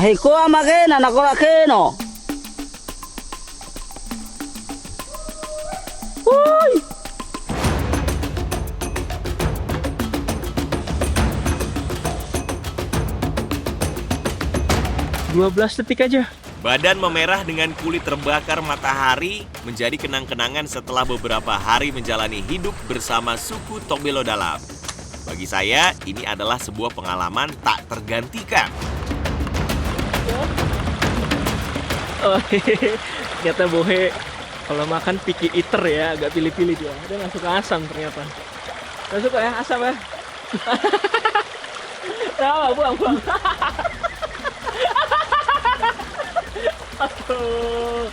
Hiko makena nakorakeno. Woi. 12 detik aja. Badan memerah dengan kulit terbakar matahari menjadi kenang-kenangan setelah beberapa hari menjalani hidup bersama suku Tobelo Dalam. Bagi saya, ini adalah sebuah pengalaman tak tergantikan. Oh, ternyata Bohe kalau makan picky eater ya, agak pilih-pilih dia. Dia nggak suka asam ternyata. Nggak suka ya asam ya? Nah, buang. Aduh.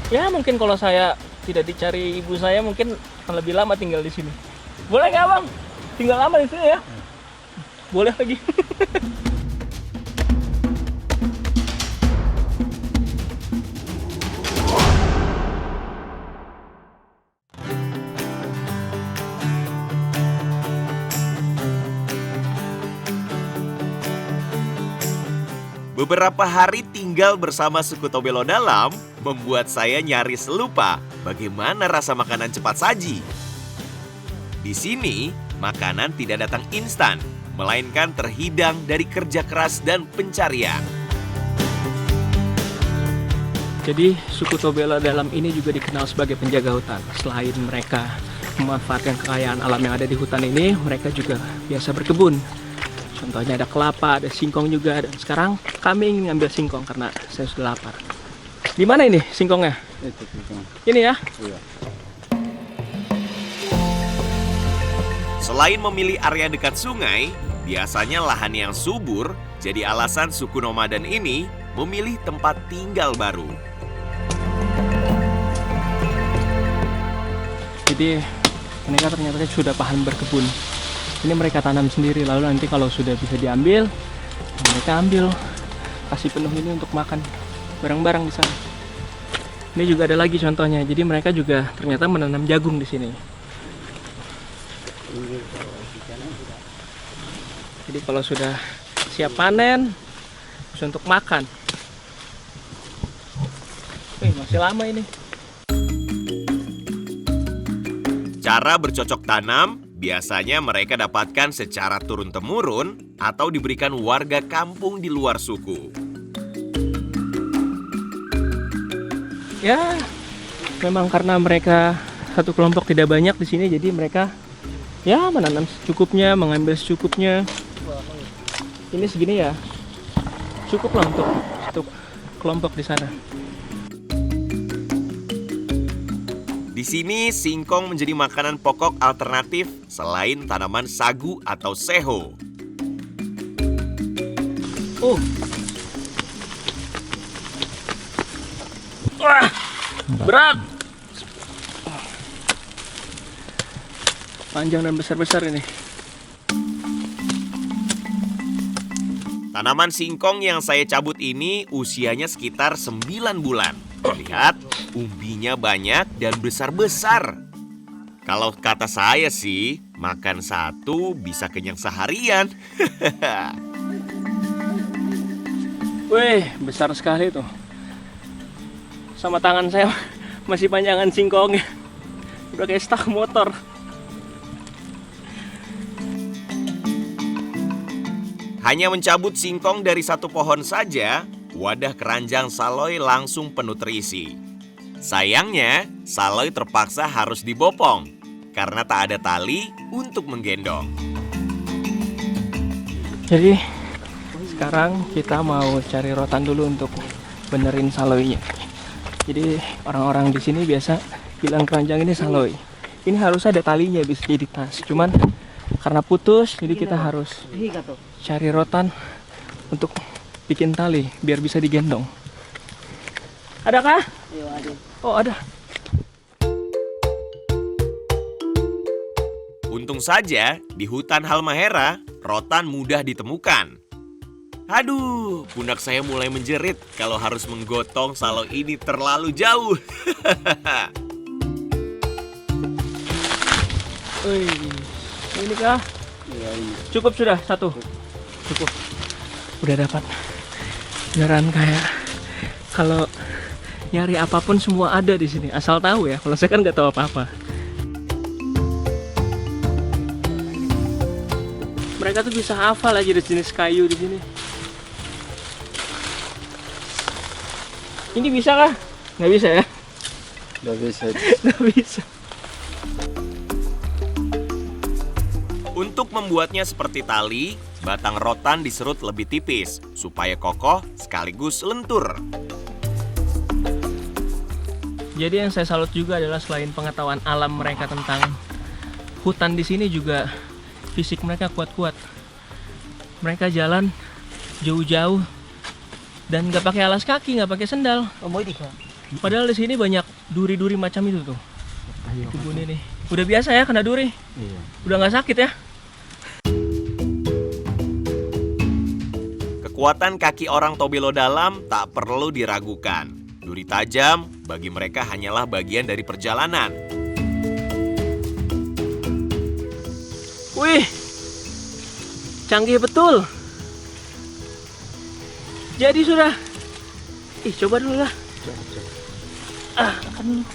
Ya mungkin kalau saya tidak dicari ibu saya mungkin akan lebih lama tinggal di sini. Boleh nggak bang? Tinggal lama di sini ya? Boleh lagi. Beberapa hari tinggal bersama suku Tobelo Dalam membuat saya nyaris lupa bagaimana rasa makanan cepat saji. Di sini, makanan tidak datang instan, melainkan terhidang dari kerja keras dan pencarian. Jadi suku Tobelo Dalam ini juga dikenal sebagai penjaga hutan. Selain mereka memanfaatkan kekayaan alam yang ada di hutan ini, mereka juga biasa berkebun. Contohnya ada kelapa, ada singkong juga. Dan sekarang kami ingin ngambil singkong karena saya sudah lapar. Di mana ini singkongnya? Itu singkong. Ini ya? Iya. Selain memilih area dekat sungai, biasanya lahan yang subur jadi alasan suku nomaden ini memilih tempat tinggal baru. Jadi mereka ternyata sudah paham berkebun. Ini mereka tanam sendiri, lalu nanti kalau sudah bisa diambil, mereka ambil, kasih penuh ini untuk makan barang-barang di sana. Ini juga ada lagi contohnya. Jadi mereka juga ternyata menanam jagung di sini. Jadi kalau sudah siap panen, bisa untuk makan. Masih lama ini. Cara bercocok tanam biasanya mereka dapatkan secara turun-temurun atau diberikan warga kampung di luar suku. Ya, memang karena mereka satu kelompok tidak banyak di sini, jadi mereka ya menanam secukupnya, mengambil secukupnya. Ini segini ya, cukup lah untuk satu kelompok di sana. Di sini, singkong menjadi makanan pokok alternatif selain tanaman sagu atau seho. Oh, wah, berat, panjang dan besar-besar ini. Tanaman singkong yang saya cabut ini usianya sekitar 9 bulan. Lihat, umbinya banyak dan besar-besar. Kalau kata saya sih, makan satu bisa kenyang seharian. Wih, besar sekali tuh. Sama tangan saya masih panjangan singkongnya. Udah kayak stak motor. Hanya mencabut singkong dari satu pohon saja, wadah keranjang Saloy langsung penuh terisi. Sayangnya, Saloy terpaksa harus dibopong karena tak ada tali untuk menggendong. Jadi sekarang kita mau cari rotan dulu untuk benerin saloynya. Jadi orang-orang di sini biasa bilang keranjang ini saloy. Ini harus ada talinya bisa jadi tas. Cuman karena putus, jadi kita harus cari rotan untuk bikin tali biar bisa digendong. Adakah? Iya, ada. Oh, ada. Untung saja di hutan Halmahera, rotan mudah ditemukan. Aduh, pundak saya mulai menjerit kalau harus menggotong saloy ini terlalu jauh. Wih, ini kah? Iya ini. Cukup sudah satu. Cukup. Udah dapat. Beneran kayak kalau nyari apapun semua ada di sini. Asal tahu ya. Kalau saya kan nggak tahu apa-apa. Mereka tuh bisa hafal aja jenis kayu di sini. Ini bisa kah? Nggak bisa ya? Nggak bisa. Nggak bisa. Untuk membuatnya seperti tali, batang rotan diserut lebih tipis supaya kokoh sekaligus lentur. Jadi yang saya salut juga adalah selain pengetahuan alam mereka tentang hutan di sini juga fisik mereka kuat-kuat. Mereka jalan jauh-jauh dan nggak pakai alas kaki, nggak pakai sendal. Padahal di sini banyak duri-duri macam itu tuh. Di kebun ini. Udah biasa ya kena duri. Iya. Udah nggak sakit ya. Kekuatan kaki orang Tobelo Dalam tak perlu diragukan. Duri tajam bagi mereka hanyalah bagian dari perjalanan. Wih, canggih betul. Jadi sudah. Ih, coba dulu lah. Makan dulu.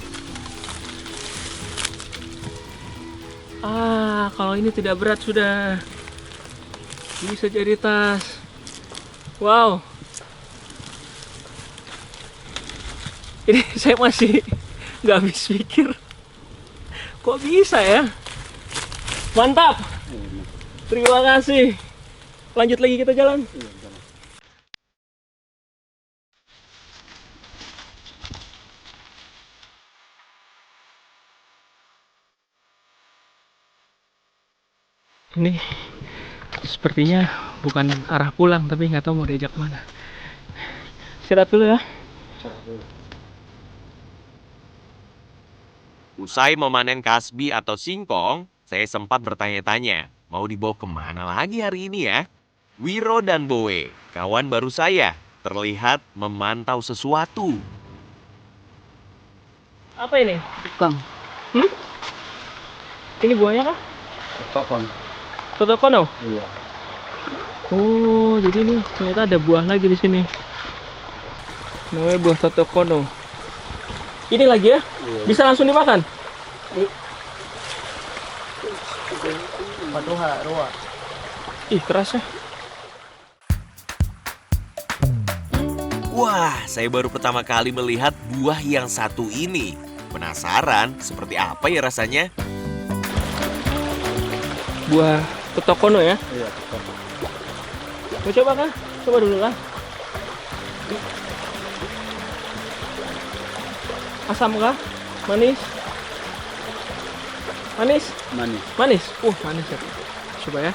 Kalau ini tidak berat sudah. Bisa jadi tas. Wow. Ini saya masih nggak habis pikir. Kok bisa ya? Mantap. Terima kasih. Lanjut lagi kita jalan. Ini sepertinya bukan arah pulang, tapi nggak tahu mau diajak mana. Istirahat dulu ya. Usai memanen kasbi atau singkong, saya sempat bertanya-tanya, mau dibawa kemana lagi hari ini ya? Wiro dan Bowe, kawan baru saya, terlihat memantau sesuatu. Apa ini? Kang. Ini buahnya kah? Tokon. Totokono? Iya. Oh, jadi nih ternyata ada buah lagi di sini. Namanya buah totokono. Ini lagi ya? Iya. Bisa langsung dimakan? Roa. Ih, keras ya. Wah, saya baru pertama kali melihat buah yang satu ini. Penasaran seperti apa ya rasanya? Buah totokono ya? Iya, tokon. Mau coba kah? Coba dulu lah. Asam kah? Manis? Manis? Manis. Manis? Manis ya. Coba ya.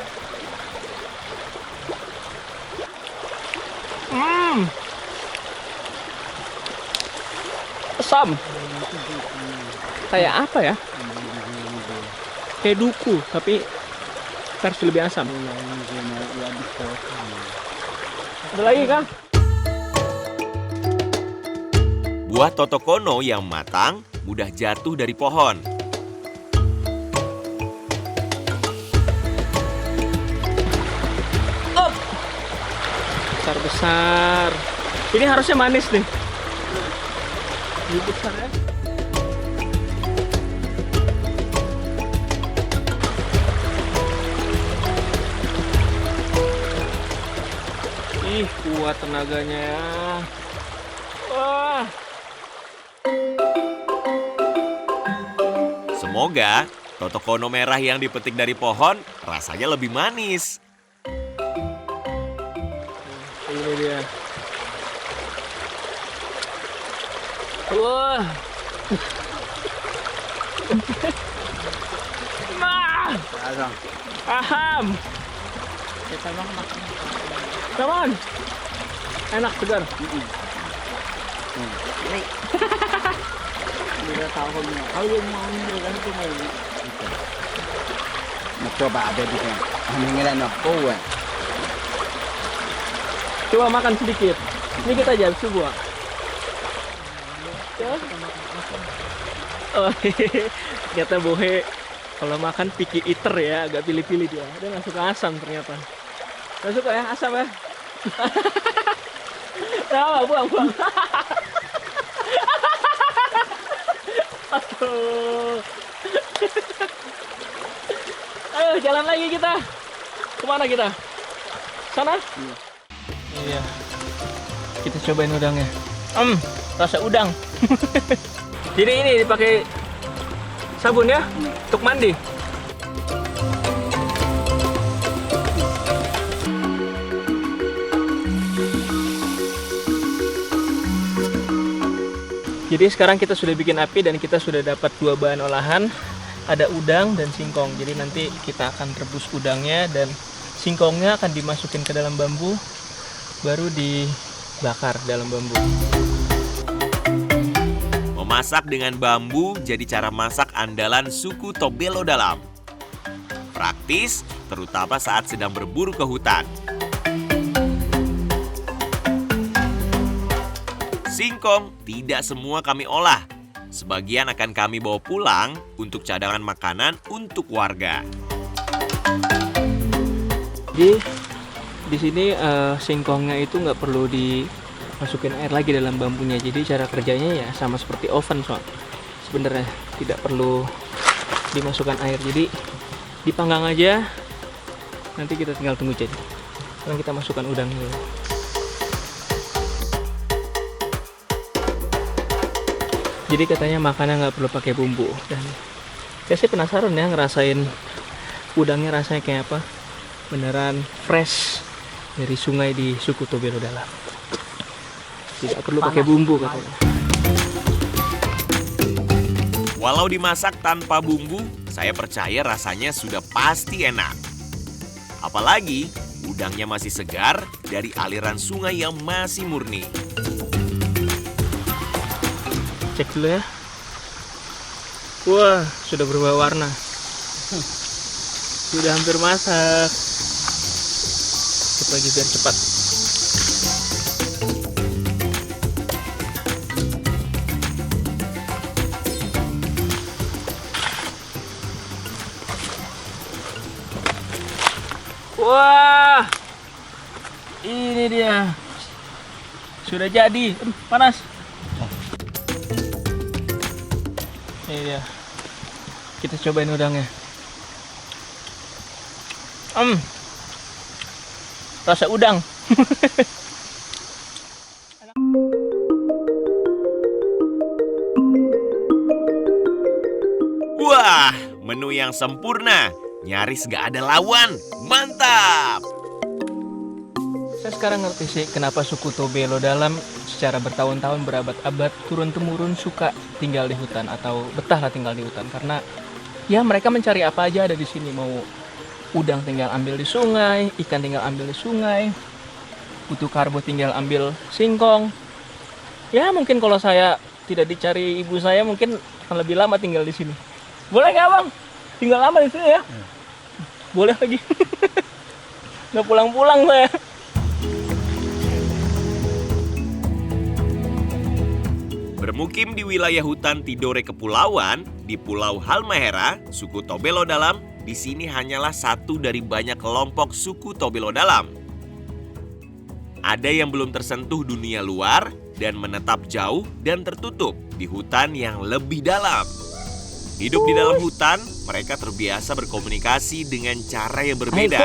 Asam. Kayak apa ya? Kayak duku, tapi versi lebih asam. Ada lagi kah? Buah totokono yang matang mudah jatuh dari pohon. Besar-besar. Ini harusnya manis nih. Ini besar ya. Ih, kuat tenaganya ya. Wah. Semoga totokono merah yang dipetik dari pohon rasanya lebih manis. Ini dia. Wah. Nah. Asam. Aham. Come on. Enak, segar. Tidak tahu nih. Kalau yang mau kan itu mau. Coba ada di sana. Mengira nak buah. Coba makan sedikit. Ini kita aja coba. Oh, ternyata Bohe Kalau makan picky eater ya, agak pilih-pilih dia. Dia nggak suka asam ternyata. Nggak suka ya asam ya? Nah, buang. Aduh. Ayo jalan lagi kita. Kemana kita? Sana? Iya. Kita cobain udangnya. Rasa udang. Jadi ini dipakai sabun ya untuk mandi. Jadi sekarang kita sudah bikin api dan kita sudah dapat dua bahan olahan. Ada udang dan singkong. Jadi nanti kita akan rebus udangnya dan singkongnya akan dimasukin ke dalam bambu, baru dibakar dalam bambu. Memasak dengan bambu jadi cara masak andalan suku Tobelo Dalam. Praktis, terutama saat sedang berburu ke hutan. Singkong tidak semua kami olah. Sebagian akan kami bawa pulang untuk cadangan makanan untuk warga. Jadi di sini singkongnya itu nggak perlu dimasukin air lagi dalam bambunya. Jadi cara kerjanya ya sama seperti oven sebenarnya tidak perlu dimasukkan air. Jadi dipanggang aja. Nanti kita tinggal tunggu jadi. Sekarang kita masukkan udang dulu. Jadi katanya makanan nggak perlu pakai bumbu. Dan saya sih penasaran ya ngerasain udangnya rasanya kayak apa. Beneran fresh dari sungai di suku Tobelo Dalam. Tidak perlu pakai bumbu katanya. Walau dimasak tanpa bumbu, saya percaya rasanya sudah pasti enak. Apalagi udangnya masih segar dari aliran sungai yang masih murni. Cek dulu ya. Wah, sudah berubah warna. Sudah hampir masak. Cek lagi biar cepat. Wah, ini dia. Sudah jadi. Aduh, panas. Ini dia. Kita cobain udangnya. Rasa udang. Wah, menu yang sempurna. Nyaris gak ada lawan. Mantap! Saya sekarang ngerti sih kenapa suku Tobelo Dalam secara bertahun-tahun, berabad-abad, turun-temurun suka tinggal di hutan atau betahlah tinggal di hutan. Karena ya mereka mencari apa aja ada di sini. Mau udang tinggal ambil di sungai, ikan tinggal ambil di sungai, butuh karbo tinggal ambil singkong. Ya mungkin kalau saya tidak dicari ibu saya mungkin akan lebih lama tinggal di sini. Boleh nggak bang? Tinggal lama di sini ya? Boleh lagi. Nggak pulang-pulang saya. Bermukim di wilayah hutan Tidore Kepulauan, di Pulau Halmahera, suku Tobelo Dalam, di sini hanyalah satu dari banyak kelompok suku Tobelo Dalam. Ada yang belum tersentuh dunia luar dan menetap jauh dan tertutup di hutan yang lebih dalam. Hidup di dalam hutan, mereka terbiasa berkomunikasi dengan cara yang berbeda.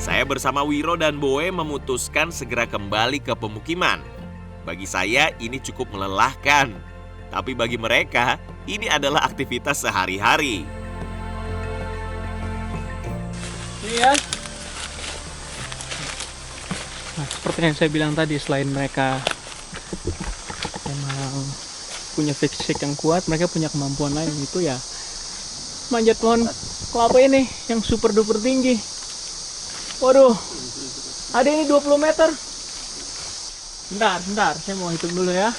Saya bersama Wiro dan Boe memutuskan segera kembali ke pemukiman. Bagi saya ini cukup melelahkan, tapi bagi mereka ini adalah aktivitas sehari-hari. Iya. Nah, seperti yang saya bilang tadi, selain mereka memang punya fisik yang kuat, mereka punya kemampuan lain, itu ya manjat pohon kelapa ini yang super duper tinggi. Waduh, ada ini 20 meter. Bentar, saya mau hitung dulu ya.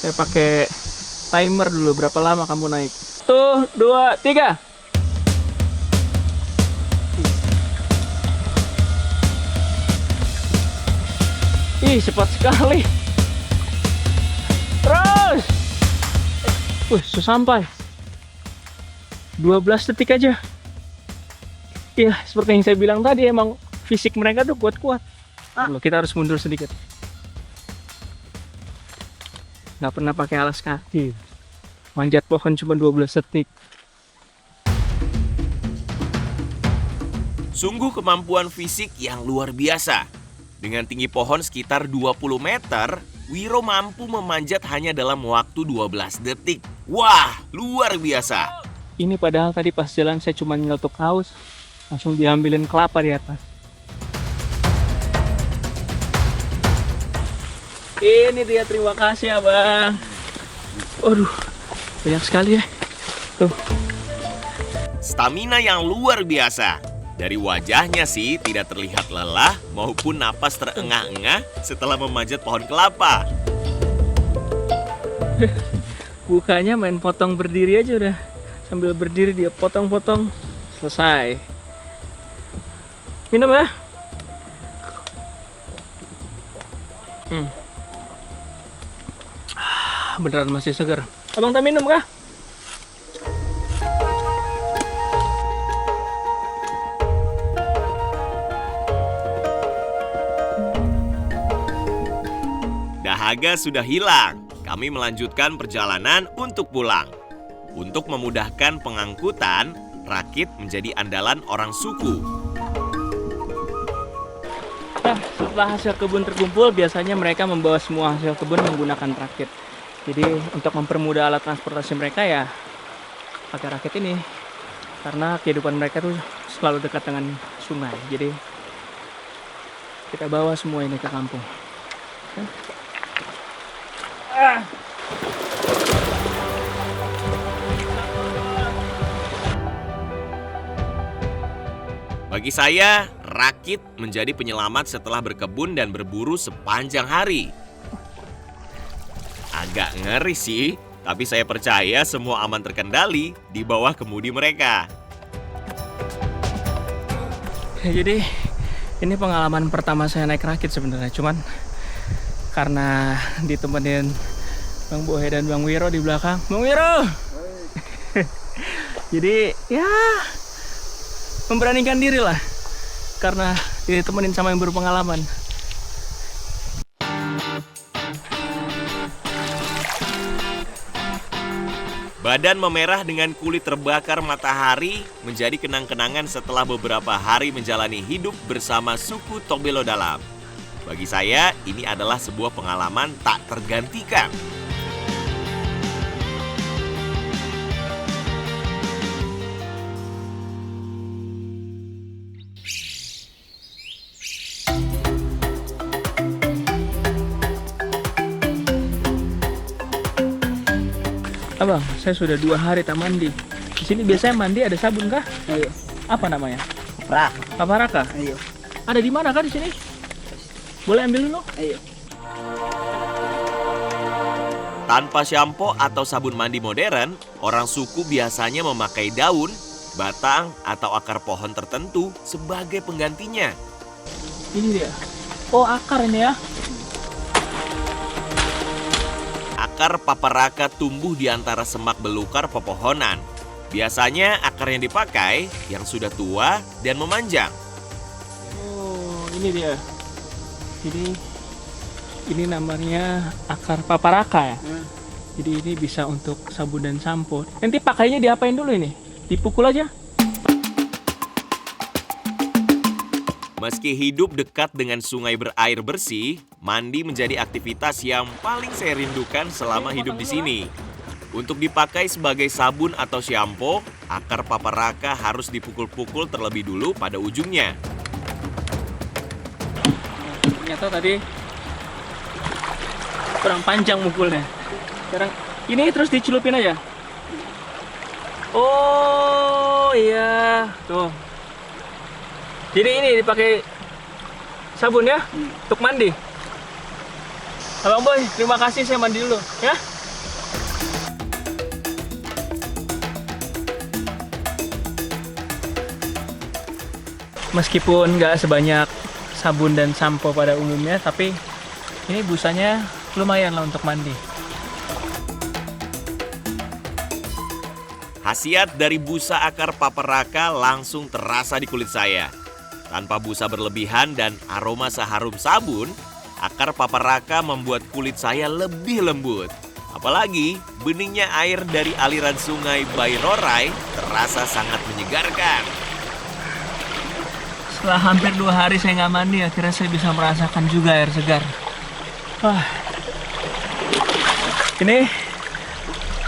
Saya pakai timer dulu berapa lama kamu naik. 1, 2, 3. Ih, cepat sekali. Terus. Sudah sampai. 12 detik aja. Iya, seperti yang saya bilang tadi, emang fisik mereka tuh kuat-kuat. Kita harus mundur sedikit. Nggak pernah pakai alas kaki. Manjat pohon cuma 12 detik. Sungguh kemampuan fisik yang luar biasa. Dengan tinggi pohon sekitar 20 meter, Wiro mampu memanjat hanya dalam waktu 12 detik. Wah, luar biasa. Ini padahal tadi pas jalan saya cuma nyeletuk kaos, langsung diambilin kelapa di atas. Ini dia, terima kasih abang. Aduh, banyak sekali ya. Tuh. Stamina yang luar biasa. Dari wajahnya sih tidak terlihat lelah maupun napas terengah-engah setelah memanjat pohon kelapa. Bukannya main potong berdiri aja udah. Sambil berdiri dia potong-potong. Selesai. Minum ya. Beneran masih segar. Abang tak minum kah? Dahaga sudah hilang. Kami melanjutkan perjalanan untuk pulang. Untuk memudahkan pengangkutan, rakit menjadi andalan orang suku. Nah, setelah hasil kebun terkumpul, biasanya mereka membawa semua hasil kebun menggunakan rakit. Jadi untuk mempermudah alat transportasi mereka ya pakai rakit ini. Karena kehidupan mereka tuh selalu dekat dengan sungai. Jadi kita bawa semua ini ke kampung. Bagi saya, rakit menjadi penyelamat setelah berkebun dan berburu sepanjang hari. Agak ngeri sih, tapi saya percaya semua aman terkendali di bawah kemudi mereka. Jadi ini pengalaman pertama saya naik rakit sebenarnya. Cuman karena ditemenin Bang Bohe dan Bang Wiro di belakang. Bang Wiro! Jadi ya memberanikan diri lah. Karena ditemenin sama yang berpengalaman. Badan memerah dengan kulit terbakar matahari menjadi kenang-kenangan setelah beberapa hari menjalani hidup bersama suku Tobelo Dalam. Bagi saya, ini adalah sebuah pengalaman tak tergantikan. Abang, saya sudah 2 hari tak mandi. Di sini biasanya mandi ada sabun kah? Ayo. Apa namanya? Paparaka. Paparaka? Ayo. Ada di mana kah di sini? Boleh ambil dulu? Ayo. Tanpa shampoo atau sabun mandi modern, orang suku biasanya memakai daun, batang, atau akar pohon tertentu sebagai penggantinya. Ini dia. Oh, akar ini ya. Akar paparaka tumbuh di antara semak belukar pepohonan. Biasanya akar yang dipakai yang sudah tua dan memanjang. Oh, ini dia. Jadi ini namanya akar paparaka ya. Jadi ini bisa untuk sabun dan sampo. Nanti pakainya diapain dulu ini? Dipukul aja? Meski hidup dekat dengan sungai berair bersih, mandi menjadi aktivitas yang paling saya rindukan selama hidup di sini. Untuk dipakai sebagai sabun atau shampoo, akar paparaka harus dipukul-pukul terlebih dulu pada ujungnya. Ternyata tadi kurang panjang mukulnya. Sekarang ini terus dicelupin aja. Oh iya, tuh. Jadi ini dipakai sabun ya, untuk mandi. Abang Boy, terima kasih, saya mandi dulu ya. Meskipun nggak sebanyak sabun dan sampo pada umumnya, tapi ini busanya lumayan lah untuk mandi. Khasiat dari busa akar paprika langsung terasa di kulit saya. Tanpa busa berlebihan dan aroma seharum sabun, akar paprika membuat kulit saya lebih lembut. Apalagi beningnya air dari aliran sungai Bairorai terasa sangat menyegarkan. Setelah hampir 2 hari saya nggak mandi, akhirnya saya bisa merasakan juga air segar. Wah, ini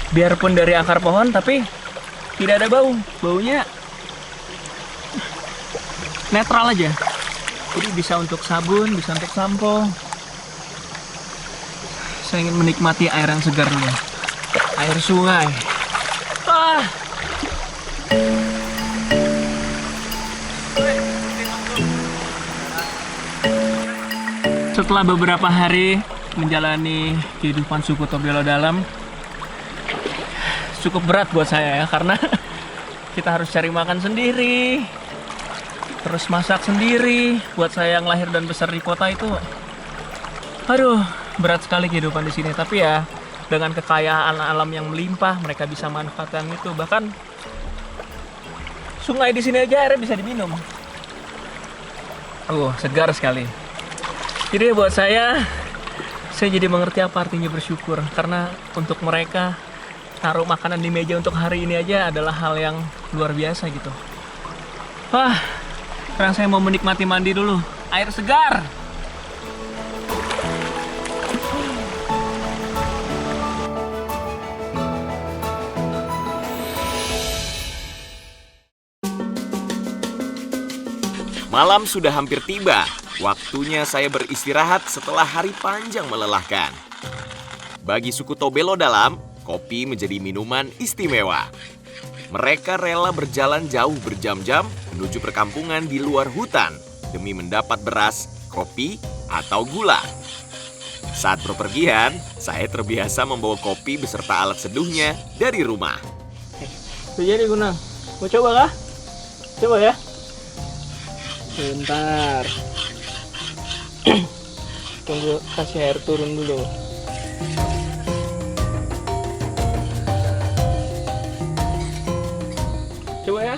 biarpun dari akar pohon, tapi tidak ada bau. Baunya netral aja. Jadi bisa untuk sabun, bisa untuk sampo. Saya ingin menikmati air yang segar dulu. Air sungai. Ah. Setelah beberapa hari menjalani kehidupan suku Tobelo Dalam, cukup berat buat saya ya, karena kita harus cari makan sendiri, terus masak sendiri. Buat saya yang lahir dan besar di kota itu, aduh, berat sekali kehidupan di sini. Tapi ya, dengan kekayaan alam yang melimpah, mereka bisa manfaatkan itu. Bahkan sungai di sini aja airnya bisa diminum. Segar sekali. Jadi buat saya jadi mengerti apa artinya bersyukur. Karena untuk mereka, taruh makanan di meja untuk hari ini aja adalah hal yang luar biasa gitu. Wah, sekarang saya mau menikmati mandi dulu. Air segar. Malam sudah hampir tiba, waktunya saya beristirahat setelah hari panjang melelahkan. Bagi suku Tobelo Dalam, kopi menjadi minuman istimewa. Mereka rela berjalan jauh berjam-jam menuju perkampungan di luar hutan demi mendapat beras, kopi, atau gula. Saat berpergian, saya terbiasa membawa kopi beserta alat seduhnya dari rumah. Jadi Gunang, mau coba kah? Coba ya. Bentar. Tunggu kasih air turun dulu. Coba ya.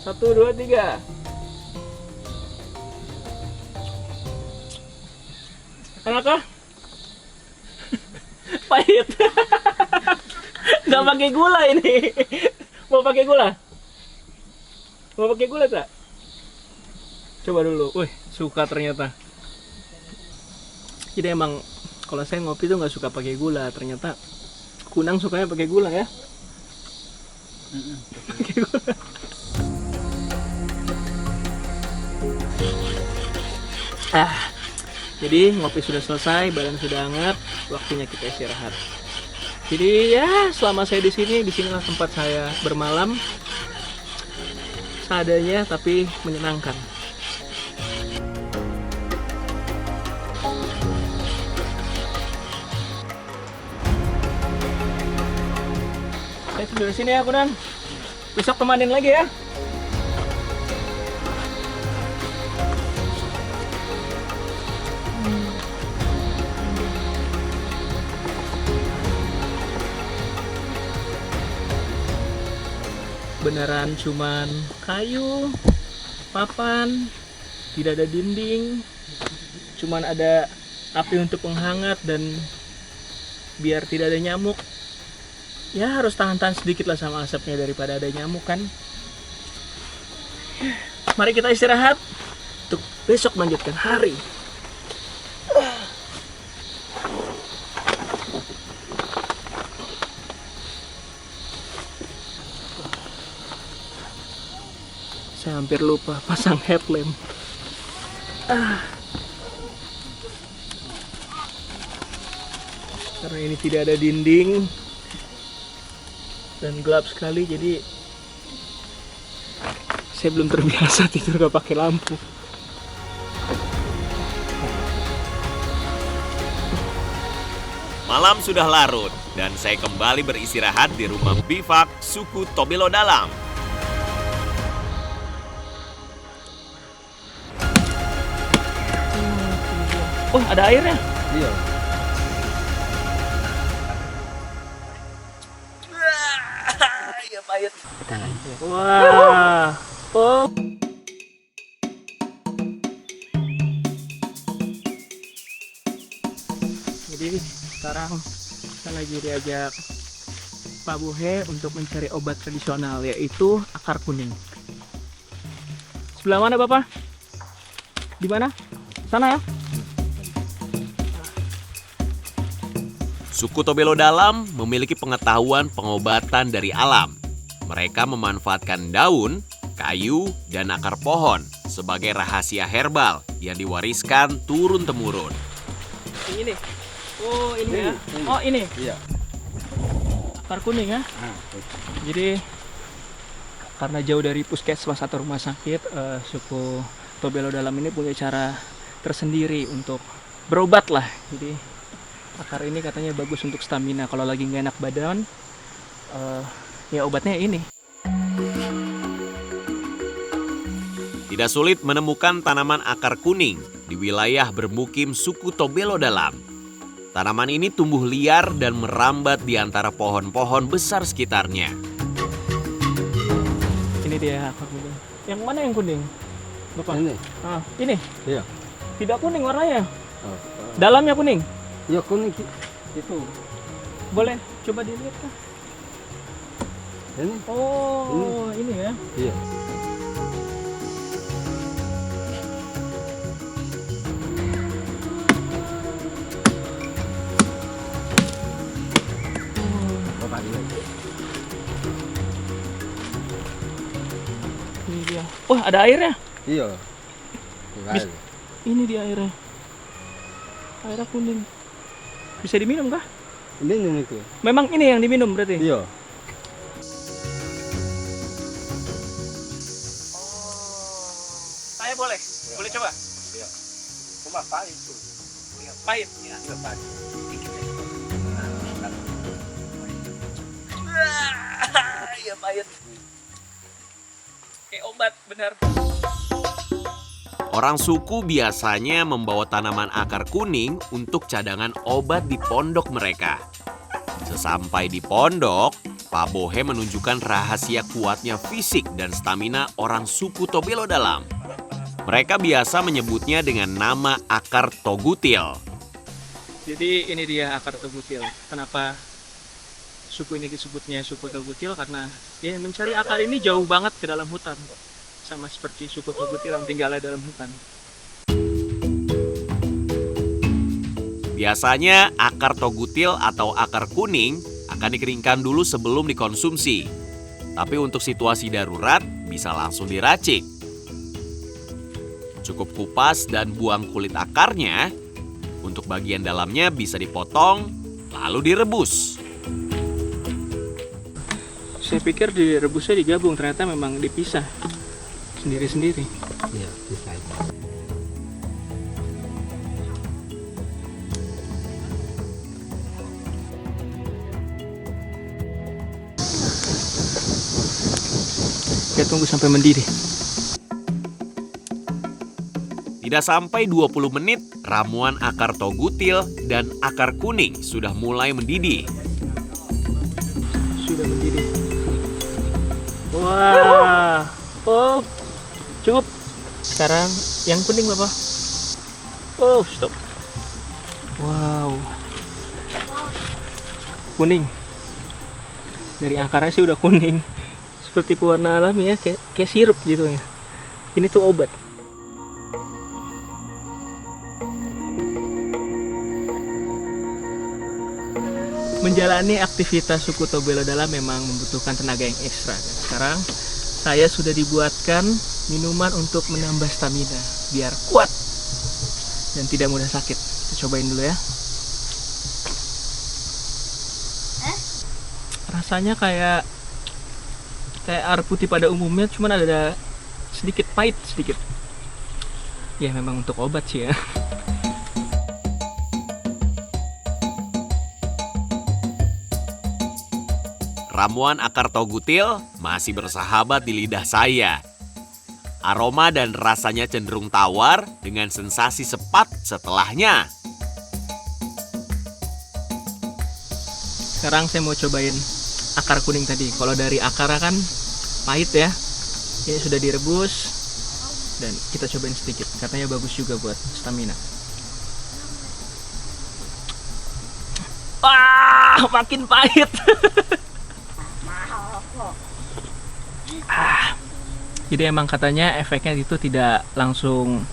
1, 2, 3. Enak kah? Pahit. Nggak pakai gula ini. Mau pakai gula? Mau pakai gula tak? Coba dulu. Wih, suka ternyata. Jadi emang kalau saya ngopi tuh nggak suka pakai gula. Ternyata Kunang sukanya pakai gula ya. Pakai gula. Jadi ngopi sudah selesai, badan sudah hangat, waktunya kita istirahat. Jadi ya selama saya di sinilah tempat saya bermalam. Seadanya tapi menyenangkan. Saya tidur di sini ya, Kunan. Besok temanin lagi ya. Beneran cuman kayu, papan, tidak ada dinding, cuman ada api untuk penghangat dan biar tidak ada nyamuk. Ya harus tahan-tahan sedikit lah sama asapnya daripada ada nyamuk kan. Mari kita istirahat untuk besok melanjutkan hari. Saya hampir lupa pasang headlamp. Karena ini tidak ada dinding dan gelap sekali, jadi saya belum terbiasa tidur gak pakai lampu. Malam sudah larut dan saya kembali beristirahat di rumah bivak suku Tobelo Dalam. Oh, ada airnya. Iya. Ya pahit. Wah. Oh. Jadi sekarang kita lagi diajak Pak Bohe untuk mencari obat tradisional, yaitu akar kuning. Sebelah mana Bapak? Di mana? Sana ya? Suku Tobelo Dalam memiliki pengetahuan pengobatan dari alam. Mereka memanfaatkan daun, kayu, dan akar pohon sebagai rahasia herbal yang diwariskan turun-temurun. Ini nih. Oh, ini ya. Ini. Oh, ini. Iya. Akar kuning ya. Jadi karena jauh dari puskesmas atau rumah sakit, suku Tobelo Dalam ini punya cara tersendiri untuk berobat lah. Jadi akar ini katanya bagus untuk stamina. Kalau lagi nggak enak badan, ya obatnya ini. Tidak sulit menemukan tanaman akar kuning di wilayah bermukim suku Tobelo Dalam. Tanaman ini tumbuh liar dan merambat di antara pohon-pohon besar sekitarnya. Ini dia akar kuning. Yang mana yang kuning? Bapak? Ini. Ah, ini. Iya. Tidak kuning warnanya. Oh. Dalamnya kuning. Iya kuning itu. Boleh coba dilihat kah? Ini. Oh, ini ya. Iya. Bapak lihat. Ini dia. Oh, ada airnya. Iya. Bis- Ini dia airnya. Airnya kuning. Bisa diminum kah? Ini itu. Memang ini yang diminum berarti? Iya. Saya boleh? Boleh coba? Iya. Cuma pahit itu. Pahit? Iya, pahit. Iya pahit. Kayak obat, benar. Orang suku biasanya membawa tanaman akar kuning untuk cadangan obat di pondok mereka. Sesampai di pondok, Pak Bohe menunjukkan rahasia kuatnya fisik dan stamina orang suku Tobelo Dalam. Mereka biasa menyebutnya dengan nama akar togutil. Jadi ini dia akar togutil. Kenapa suku ini disebutnya suku togutil? Karena dia mencari akar ini jauh banget ke dalam hutan. Sama seperti suku togutil yang tinggalnya dalam hutan. Biasanya akar togutil atau akar kuning akan dikeringkan dulu sebelum dikonsumsi. Tapi untuk situasi darurat bisa langsung diracik. Cukup kupas dan buang kulit akarnya. Untuk bagian dalamnya bisa dipotong lalu direbus. Saya pikir direbusnya digabung, ternyata memang dipisah sendiri-sendiri. Iya, bisa. Kita tunggu sampai mendidih. Tidak sampai 20 menit, ramuan akar togutil dan akar kuning sudah mulai mendidih. Sudah mendidih. Wah. Oh. Cukup. Sekarang yang kuning Bapak. Oh, stop. Wow. Kuning. Dari akarnya sih udah kuning. Seperti pewarna alami ya, kayak sirup gitu ya. Ini tuh obat. Menjalani aktivitas suku Tobelo Dalam memang membutuhkan tenaga yang ekstra. Dan sekarang saya sudah dibuatkan minuman untuk menambah stamina biar kuat dan tidak mudah sakit. Kita cobain dulu ya. Rasanya kayak air putih pada umumnya, cuman ada sedikit pahit sedikit. Ya memang untuk obat sih ya. Ramuan akar togutil masih bersahabat di lidah saya. Aroma dan rasanya cenderung tawar dengan sensasi sepat setelahnya. Sekarang saya mau cobain akar kuning tadi. Kalau dari akar kan pahit ya. Ini sudah direbus dan kita cobain sedikit. Katanya bagus juga buat stamina. Wah, makin pahit. Jadi emang katanya efeknya itu tidak langsung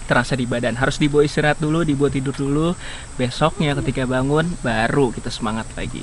terasa di badan. Harus dibawa istirahat dulu, dibawa tidur dulu. Besoknya ketika bangun baru kita semangat lagi.